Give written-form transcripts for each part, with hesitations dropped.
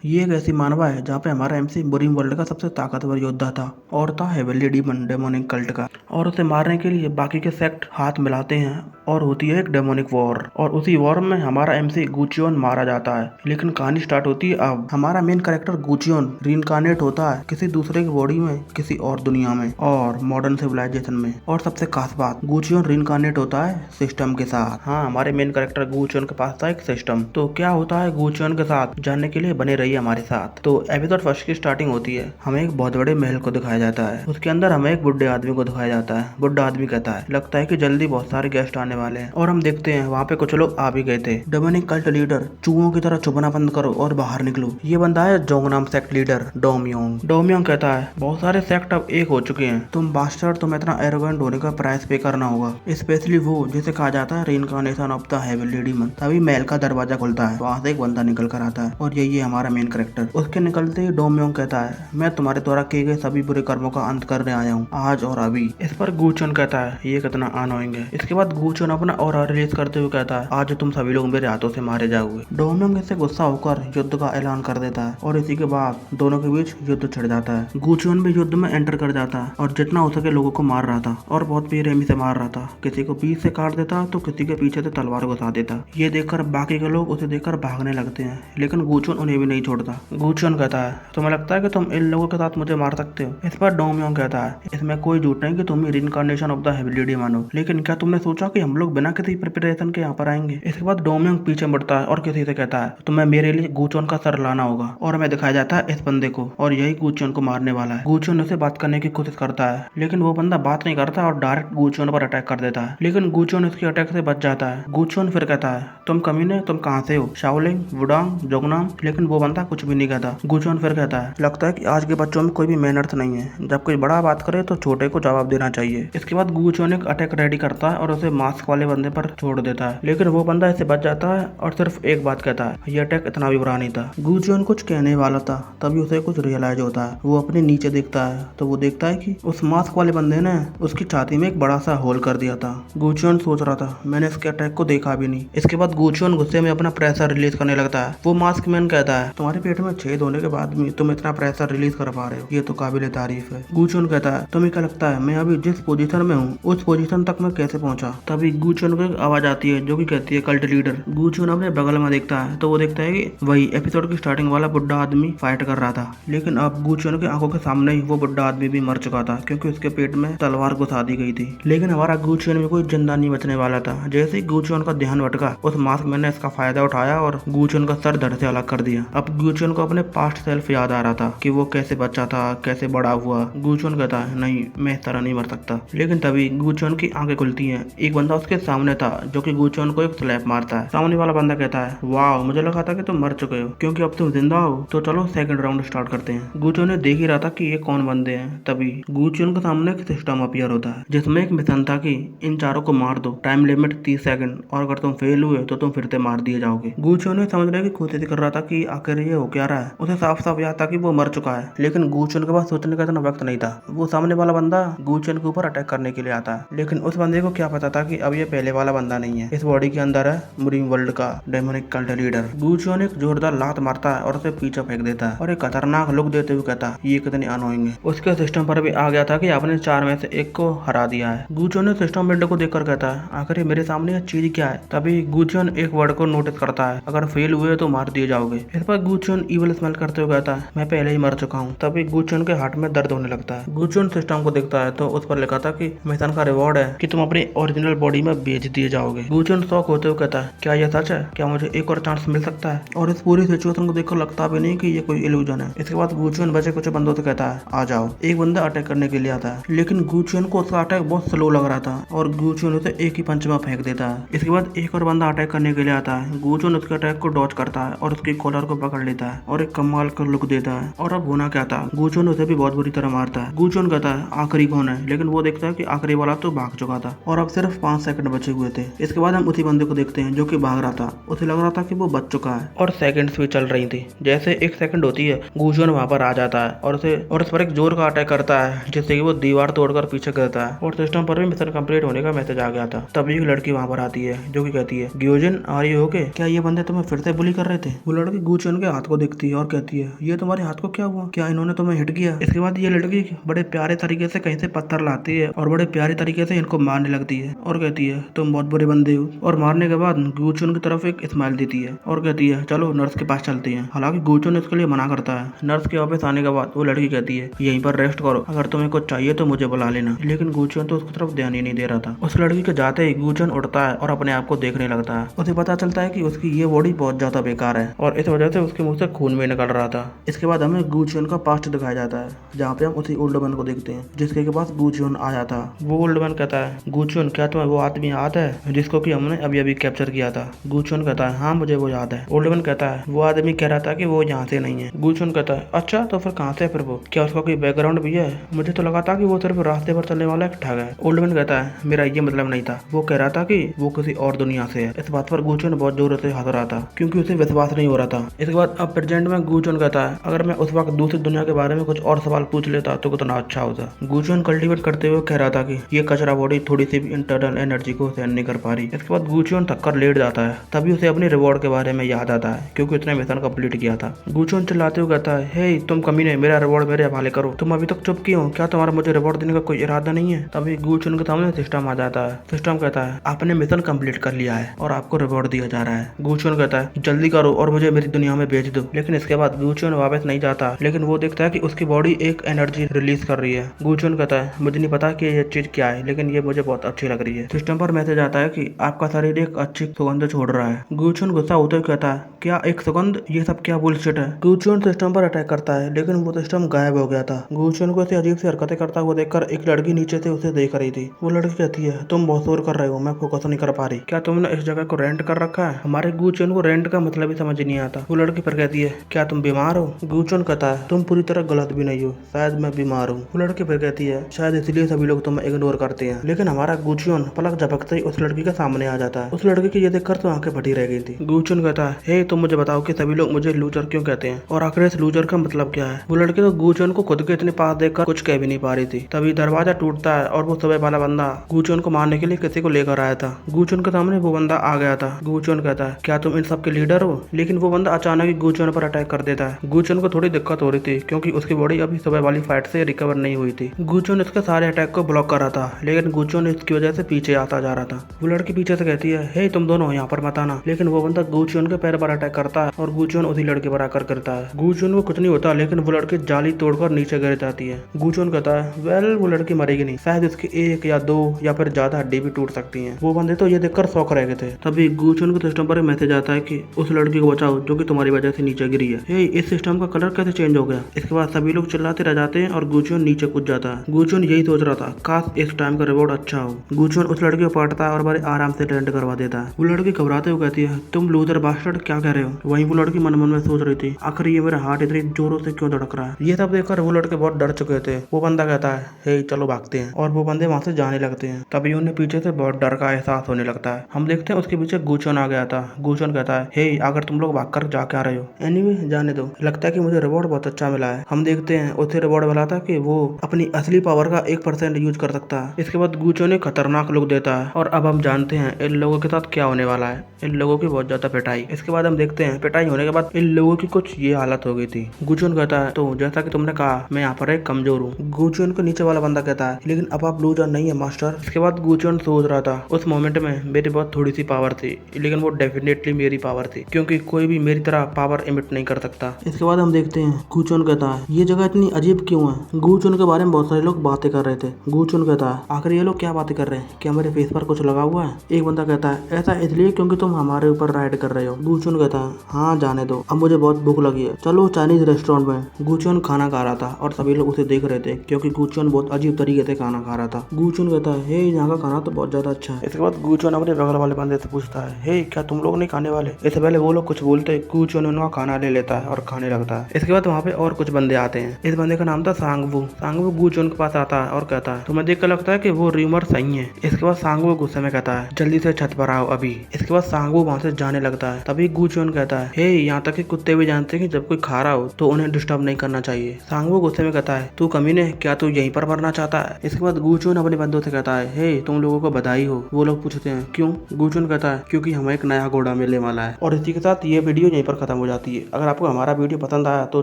ये एक ऐसी मानवा है जहाँ पे हमारा एमसी बुरीम वर्ल्ड का सबसे ताकतवर योद्धा था और था हेवनली डीमन डेमोनिक कल्ट का। और उसे मारने के लिए बाकी के सेक्ट हाथ मिलाते हैं और होती है एक डेमोनिक वॉर। और उसी वॉर में हमारा एमसी गुचियोन मारा जाता है। लेकिन कहानी स्टार्ट होती है अब। हमारा मेन कैरेक्टर गुचियोन रीइंकार्नेट होता है किसी दूसरे की बॉडी में, किसी और दुनिया में और मॉडर्न सिविलाइजेशन में। और सबसे खास बात, गुचियोन रीइंकार्नेट होता है सिस्टम के साथ। हाँ, हमारे मेन कैरेक्टर गुचियोन के पास था एक सिस्टम। तो क्या होता है गुचियोन के साथ, जानने के लिए बने रहिए हमारे साथ। तो एपिसोड फर्स्ट की स्टार्टिंग होती है। हमें एक बहुत बड़े महल को दिखाया जाता है। उसके अंदर हमें एक बुढ़े आदमी को दिखाया जाता है। बुढ़ा आदमी कहता है लगता है कि जल्दी बहुत सारे गेस्ट आने वाले हैं। और हम देखते हैं वहाँ पे कुछ लोग आ भी गए थे। डेमोनिक कल्ट लीडर, चूहों की तरह चुभना बंद करो और बाहर निकलो। ये बंदा है जोंग नाम सेक्ट लीडर डोमयोंग। डोमयोंग कहता है बहुत सारे सेक्ट अब एक हो चुके हैं। तुम बास्टर्ड, तुम इतना एरोगेंट होने का प्राइस पे करना होगा। स्पेशली वो जिसे कहा जाता है reincarnation of the heavenly demon. तभी महल का दरवाजा खुलता है। वहाँ से एक बंदा निकल कर आता है और यही है हमारा मेन कैरेक्टर। उसके निकलते ही डोमयोंग कहता है मैं तुम्हारे द्वारा किए गए सभी बुरे कर्मों का अंत करने आया हूँ, आज और अभी। इस पर गुचुन कहता है ये कितना अनोइंग है। इसके बाद गुचुन अपना ऑरा रिलीज करते हुए कहता है आज तुम सभी लोग मेरे हाथों से मारे जाओगे। डोमयोंग इससे गुस्सा होकर युद्ध का ऐलान कर देता है और इसी के बाद दोनों के बीच युद्ध छिड़ जाता है। गुचुन भी युद्ध में एंटर कर जाता है और जितना हो सके लोगों को मार रहा था और बहुत बेरहमी से मार रहा था। किसी को बीच से काट देता तो किसी के पीछे से तलवार घुसा देता। ये देखकर बाकी के लोग उसे देखकर भागने लगते हैं, लेकिन गुचुन उन्हें भी नहीं छोड़ता। गुचुन कहता है तुम्हें लगता है कि तुम इन लोगों के साथ मुझे मार सकते हो। इस पर डोमयोंग कहता है इसमें कोई झूठ नहीं कि तुम ही reincarnation of the heavenly demon हो, लेकिन क्या तुमने सोचा कि हम लोग बिना किसी प्रिपरेशन के यहाँ पर आएंगे। इसके बाद डोमयोंग पीछे मुड़ता है और किसी से कहता है तुम्हें मेरे लिए गुचुन का सर लाना होगा। और हमें दिखाया जाता है इस बंदे को और यही गुचुन को मारने वाला है। गुचुन उसे बात करने की कोशिश करता है, लेकिन वो बंदा बात नहीं करता और डायरेक्ट गुचुन पर अटैक कर देता है। लेकिन गुचुन उसके अटैक से बच जाता है। गुचुन फिर कहता है तुम कमीने, तुम कहाँ से हो, शाओलिंग, वुडांग, जोगनाम। लेकिन वो बंदा कुछ भी नहीं कहता। गुचुन फिर कहता है लगता है कि आज के बच्चों में कोई भी मैनर्स नहीं है, जब कोई बड़ा बात करे तो छोटे को जवाब देना चाहिए। इसके बाद गुचुन एक अटैक रेडी करता है और उसे मास्क वाले बंदे पर छोड़ देता है, लेकिन वो बंदा इससे बच जाता है और सिर्फ एक बात कहता है ये अटैक इतना भी बुरा नहीं था। गुचुन कुछ कहने वाला था, तभी उसे कुछ रियलाइज होता है। वो अपने नीचे देखता है तो वो देखता है कि उस मास्क वाले बंदे ने उसकी छाती में एक बड़ा सा होल कर दिया था। गुचुन सोच रहा था मैंने इसके अटैक को देखा भी नहीं। इसके बाद गुचुन गुस्से में अपना प्रेशर रिलीज करने लगता है। वो मास्क मैन कहता है तुम्हारे पेट में छेद होने के बाद भी तुम इतना प्रेशर रिलीज कर पा रहे हो, ये तो काबिल तारीफ है। गुचुन कहता है तुम्हें क्या लगता है मैं अभी जिस पोजीशन में हूँ उस पोजीशन तक मैं कैसे पहुंचा। तभी गुचुन को एक आवाज आती है जो कि कहती है कल्ट लीडर। गुचुन अपने बगल में देखता है तो वो देखता है कि वही एपिसोड की स्टार्टिंग वाला बुढ़ा आदमी फाइट कर रहा था, लेकिन अब गुचुन की आंखों के सामने ही वो बुढ़ा आदमी भी मर चुका था क्योंकि उसके पेट में तलवार घुसा दी गई थी। लेकिन हमारा गुचुन में कोई जिंदा नहीं बचने वाला था। जैसे ही गुचुन का ध्यान भटका उस मास्क मैन ने इसका फायदा उठाया और गुचुन का सर धड़ से अलग कर दिया। अब गुचुन को अपने पास्ट सेल्फ याद आ रहा था कि वो कैसे बच्चा था, कैसे बड़ा हुआ। गुचुन कहता है नहीं मैं इस तरह नहीं मर सकता। लेकिन तभी गुचुन की आंखें खुलती हैं। एक बंदा उसके सामने था जो कि गुचुन को एक स्लैप मारता है। सामने वाला बंदा कहता है वाह मुझे लगा था कि तुम मर चुके हो, क्योंकि अब तुम जिंदा हो तो चलो सेकंड राउंड स्टार्ट करते हैं। गुचुन ने देख ही रहा था कि ये कौन बंदे हैं। तभी गुचुन के सामने एक सिस्टम अपीयर होता है जिसमें एक मिशन था कि इन चारों को मार दो, टाइम लिमिट 30 सेकंड, और अगर तुम फेल हुए तो तुम फिर से मार दिए जाओगे। गुचुन ने समझने की कोशिश कर रहा था कि आखिर ये हो क्या रहा है। उसे साफ साफ याद था कि वो मर चुका है, लेकिन गुचुन के पास सोचने का इतना वक्त नहीं था। वो सामने वाला बंदा गुचुन के ऊपर अटैक करने के लिए आता है, लेकिन उस बंदे को क्या पता था कि अब ये पहले वाला बंदा नहीं है। इस बॉडी के अंदर है बुरीम वर्ल्ड का डेमोनिक कल्ट लीडर। गुचुन एक जोरदार लात मारता है और उसे पीछे फेंक देता है और एक खतरनाक लुक देते हुए कहता है ये कितनी अनोइंग है। उसके सिस्टम पर भी आ गया था कि आपने 4 में से 1 को हरा दिया है। गुचुन ने सिस्टम विंडो को देखकर कहता है आखिर ये मेरे सामने यह चीज क्या है। तभी गुचुन एक वर्ड को नोटिस करता है अगर फेल हुए तो मार दिए जाओगे। इस पर गुचुन इविल स्मेल करते हुए कहता है मैं पहले ही मर चुका हूँ। तभी गुचुन के हार्ट में दर्द होने लगता है। गुचुन सिस्टम को देखता है तो उस पर लिखा था कि मिशन का रिवॉर्ड है कि तुम अपनी ओरिजिनल बॉडी में बेच दिए जाओगे। गुचुन शॉक होते हुए कहता है क्या यह सच है, क्या मुझे एक और चांस मिल सकता है। और इस पूरी सिचुएशन को देखकर लगता भी नहीं कि ये कोई इल्यूजन है। इसके बाद गुचुन बचे कुछ बंदों से कहता है आ जाओ। एक बंदा अटैक करने के लिए आता है, लेकिन गुचुन को उसका अटैक बहुत स्लो लग रहा था और गुचुन उसे एक ही पंच में फेंक देता है। इसके बाद एक और बंदा अटैक करने के लिए आता है। गुचुन उसके अटैक को डॉज करता है और उसकी कॉलर को पकड़ लेता है और एक कमाल का लुक देता है। और अब होना क्या था, गुचुन उसे भी बहुत बुरी तरह मारता है। गुचुन कहता है आखिरी कौन है, लेकिन वो देखता है कि आखिरी वाला तो भाग चुका था और अब सिर्फ 5 सेकंड बचे हुए थे। इसके बाद हम उसी बंदे को देखते हैं जो कि भाग रहा था। उसे लग रहा था कि वो बच चुका है और सेकंड्स भी चल रही थी। जैसे 1 सेकंड होती है गुचुन वहां पर आ जाता है और उस पर एक जोर का अटैक करता है जिससे कि वो दीवार तोड़कर पीछे गिरता है और सिस्टम पर भी मिशन कंप्लीट होने का मैसेज आ गया था। तभी एक लड़की वहां पर आती है जो कि कहती है ग्योजिन आ रही हो के, क्या ये बंदे तुम्हें फिर से बुली कर रहे थे। वो लड़की गुचुन के हाथ को देखती है और कहती है ये तुम्हारे हाथ को क्या हुआ, क्या इन्होंने तुम्हें हिट किया। इसके बाद ये लड़की बड़े प्यारे तरीके से कहीं से पत्थर लाती है और बड़े प्यारे तरीके से इनको मारने लगती है और कहती है तुम बहुत बुरे बंदे हो। और मारने के बाद गूचुन की तरफ एक स्माइल देती है और कहती है चलो नर्स के पास चलते हैं। हालांकि गूचुन इसके लिए मना करता है। नर्स के ऑफिस आने के बाद वो लड़की कहती है यहीं पर रेस्ट करो, अगर तुम्हें कुछ चाहिए तो मुझे बुला लेना। लेकिन गूचुन तो उसकी तरफ ध्यान ही नहीं दे रहा था। उस लड़की के जाते ही गूचुन उठता है और अपने आप को देखने लगता है। उसे पता चलता है कि उसकी ये बॉडी बहुत ज्यादा बेकार है और इस वजह से उसके मुंह से खून भी निकल रहा था। इसके बाद हमें गूचुन का पास्ट दिखाया जाता है, जहाँ पे हम उसी ओल्ड मैन को देखते हैं जिसके पास गूचुन आया था। वो ओल्ड मैन कहता है गूचुन क्या तुम्हें वो आदमी याद है जिसको कि हमने अभी अभी कैप्चर किया था। गूचुन कहता है हाँ मुझे वो याद है। ओल्ड मैन कहता है वो आदमी कह रहा था कि वो यहाँ से नहीं है। गूचुन कहता है अच्छा तो फिर कहाँ से फिर वो, क्या उसका कोई बैकग्राउंड भी है? मुझे तो लगा था कि वो सिर्फ रास्ते पर चलने वाला एक ठग है। ओल्ड मैन कहता है मेरा ये मतलब नहीं था, वो कह रहा था कि वो किसी और दुनिया से है। इस बात पर गूचुन बहुत जोर से हंस रहा था क्योंकि उसे विश्वास नहीं हो रहा था। इसके बाद अब प्रेजेंट में गूचुन कहता है अगर मैं उस वक्त दूसरी दुनिया के बारे में कुछ और सवाल पूछ लेता तो कितना अच्छा होता। गूचुन कल्टीवेट करते हुए कह रहा था कि ये कचरा बॉडी थोड़ी सी भी इंटरनल एनर्जी को सहन नहीं कर पा रही। इसके बाद गूचुन थककर लेट जाता है। तभी उसे अपने रिवॉर्ड के बारे में याद आता है क्योंकि उसने मिशन कंप्लीट किया था। गूचुन चिल्लाते हुए कहता है हे तुम कमीने, मेरा रिवॉर्ड मेरे हवाले करो, तुम अभी तक चुप क्यों, क्या तुम्हारा मुझे रिवॉर्ड देने का कोई इरादा नहीं है। तभी गूचुन के सामने सिस्टम आ जाता है। सिस्टम कहता है आपने मिशन कंप्लीट कर लिया है और आपको रिवॉर्ड दिया जा रहा है। गूचुन कहता है जल्दी करो और मुझे मेरी दुनिया में भेज दो। लेकिन इसके बाद गूचुन वापस नहीं जाता, लेकिन वो देखता है कि उसकी बॉडी एक एनर्जी रिलीज कर रही है। गूचुन कहता है मुझे नहीं पता कि ये चीज क्या है, लेकिन ये मुझे बहुत अच्छी लग रही है। सिस्टम पर मैसेज आता है कि आपका शरीर एक अच्छी सुगंध छोड़ रहा है। गूचुन गुस्सा होते हुए कहता है क्या एक सुगंध, ये सब क्या बुलशिट है। गूचुन सिस्टम पर अटैक करता है लेकिन वो सिस्टम गायब हो गया था। गूचुन को ऐसी अजीब सी हरकतें करता हुआ देखकर एक लड़की नीचे से उसे देख रही थी। वो लड़की कहती है तुम बहुत शोर कर रहे हो, मैं फोकस नहीं कर पा रही, क्या तुमने इस जगह को रेंट कर रखा है। हमारे गूचुन को रेंट का मतलब ही समझ नहीं आता। वो लड़की पर कहती है क्या तुम बीमार हो। गूचुन कहता है तुम पूरी तरह गलत भी नहीं हो, शायद मैं बीमार हूँ। वो लड़की फिर कहती है शायद इसलिए सभी लोग तुम्हें इग्नोर करते हैं। लेकिन हमारा गूचुन पलक झपकते ही उस लड़की के सामने आ जाता है। उस लड़की की ये देखकर तो आंखें फटी रह गई थी। गूचुन कहता है हे तुम मुझे बताओ कि सभी लोग मुझे लूजर क्यों कहते हैं और आखिर इस लूजर का मतलब क्या है। वो लड़की तो गूचुन को खुद के इतने पास देखकर कुछ कह भी नहीं पा रही थी। तभी दरवाजा टूटता है और वो सुबह वाला बंदा गूचुन को मारने के लिए किसी को लेकर आया था। गूचुन के सामने वो बंदा आ गया था। गूचुन कहता है क्या तुम इन सब के लीडर हो। लेकिन वो बंदा अचानक ही गूचुन पर अटैक कर देता है। गूचुन को थोड़ी दिक्कत हो रही थी क्योंकि उसकी बॉडी अभी सुबह वाली फाइट से रिकवर नहीं हुई थी। गूचुन इसके सारे अटैक को ब्लॉक कर रहा था, लेकिन गूचुन इसकी वजह से पीछे आता जा रहा था। वो लड़की पीछे से कहती है हे तुम दोनों यहाँ पर मत आना। लेकिन वो बंदा गूचुन के पैर पर अटैक करता है और गूचुन उसी लड़के पर आकर गिरता है। गूचुन को कुछ नहीं होता, लेकिन वो लड़की जाली तोड़कर नीचे गिर जाती है। गूचुन कहता है वेल वो लड़की मरेगी नहीं, शायद उसकी एक या दो या फिर ज्यादा हड्डी भी टूट सकती है। वो बंदे तो ये देखकर शौक रह गए थे। तभी गूचुन के सिस्टम पर मैसेज आता है कि उस लड़की को बचाओ जो कि तुम्हारी वजह से नीचे गिरी है। हे इस सिस्टम का कलर कैसे चेंज हो गया। इसके बाद सभी लोग चिल्लाते रह जाते हैं और गूचुन नीचे कूद जाता है। गूचुन यही सोच रहा था काश इस टाइम का रिवॉर्ड अच्छा हो। गूचुन उस लड़की को पाटता है और बड़े आराम से लैंड करवा देता है। वो लड़की घबराते हुए कहती है तुम लूजर बास्टर्ड क्या कह रहे हो। वहीं वो लड़की मन मन में सोच रही थी आखिर ये मेरा हार्ट इतनी जोरों से क्यों धड़क रहा है। ये सब देखकर वो लड़के बहुत डर चुके थे। वो बंदा कहता है हे चलो भागते हैं और वो बंदे वहां से जाने लगते हैं। तभी उन्हें पीछे से बहुत डर का एहसास होने लगता है। हम देखते हैं उसके पीछे गूचुन आ गया था। गूचुन कहता है हे अगर तुम लोग भागकर जा के आ रहे हो एनीवे जाने दो, लगता है कि मुझे रिवॉर्ड बहुत अच्छा मिला है। हम देखते हैं उसे रिवॉर्ड मिला था कि वो अपनी असली पावर का 1% यूज कर सकता है। इसके बाद गूचुन एक खतरनाक लुक देता है और अब हम जानते हैं इन लोगों के साथ क्या होने वाला है। इन लोगों की बहुत ज्यादा पिटाई। इसके बाद हम देखते हैं पिटाई होने के बाद इन लोगों की कुछ ये हालत हो गई थी। गूचुन कहता है तो जैसा कि तुमने कहा मैं यहाँ पर एक कमजोर हूँ। गूचुन को नीचे वाला बंदा कहता है लेकिन अब आप लूजर नहीं है मास्टर। इसके बाद गूचुन सोच रहा था उस मोमेंट में मेरी बहुत थोड़ी सी पावर थी, लेकिन वो डेफिनेटली मेरी पावर थी क्योंकि कोई भी मेरी तरह पावर इमिट नहीं कर सकता। इसके बाद हम देखते हैं गूचुन कहता है ये जगह इतनी अजीब क्यों है। गूचुन के बारे में बहुत सारे लोग बातें कर रहे थे। गूचुन कहता है आखिर ये लोग क्या बातें कर रहे हैं, क्या मेरे फेस पर कुछ लगा हुआ है। एक बंदा कहता है ऐसा इसलिए क्योंकि तुम हमारे ऊपर राइड कर रहे हो। गूचुन कहता है हाँ जाने दो, अब मुझे बहुत भूख लगी है, चलो चाइनीज रेस्टोरेंट में। गूचुन खाना खा रहा था और सभी लोग उसे देख रहे थे क्योंकि गूचुन बहुत अजीब तरीके से खाना खा रहा था। गूचुन कहता है हे यहाँ का खाना तो बहुत ज्यादा अच्छा है। इसके बाद गूचुन अपने बगल वाले बंदे से पूछता है हे क्या तुम लोग नहीं खाने वाले। इससे पहले वो लोग कुछ बोलते गूचुन उनका खाना ले लेता है और खाने लगता है। इसके बाद वहाँ पे और कुछ बंदे आते हैं। इस बंदे का नाम था सांगवू। सांगवू गूचुन के पास आता है और कहता है तुम्हें देखकर लगता है कि वो र्यूमर सही है। इसके बाद सांगवू गुस्से में कहता है जल्दी से छत पर आओ अभी। इसके बाद सांगवू वहाँ से जाने लगता है। तभी गूचुन गूचुन कहता है, हे यहाँ तक कि कुत्ते भी जानते हैं कि जब कोई खा रहा हो तो उन्हें डिस्टर्ब नहीं करना चाहिए। सांगवो गुस्से में कहता है, तू कमीने, क्या तू यहीं पर मरना चाहता है? इसके बाद गूचुन अपने बंदों से कहता है, हे तुम लोगों को बधाई हो। वो लोग पूछते हैं क्यों? गूचुन कहता है, क्योंकि हमें एक नया घोड़ा मिलने वाला है। और इसी के साथ ये वीडियो यहीं पर खत्म हो जाती है। अगर आपको हमारा वीडियो पसंद आया तो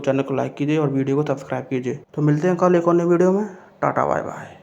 चैनल को लाइक कीजिए और वीडियो को सब्सक्राइब कीजिए। तो मिलते हैं कल एक और नई वीडियो में। Tata bye bye.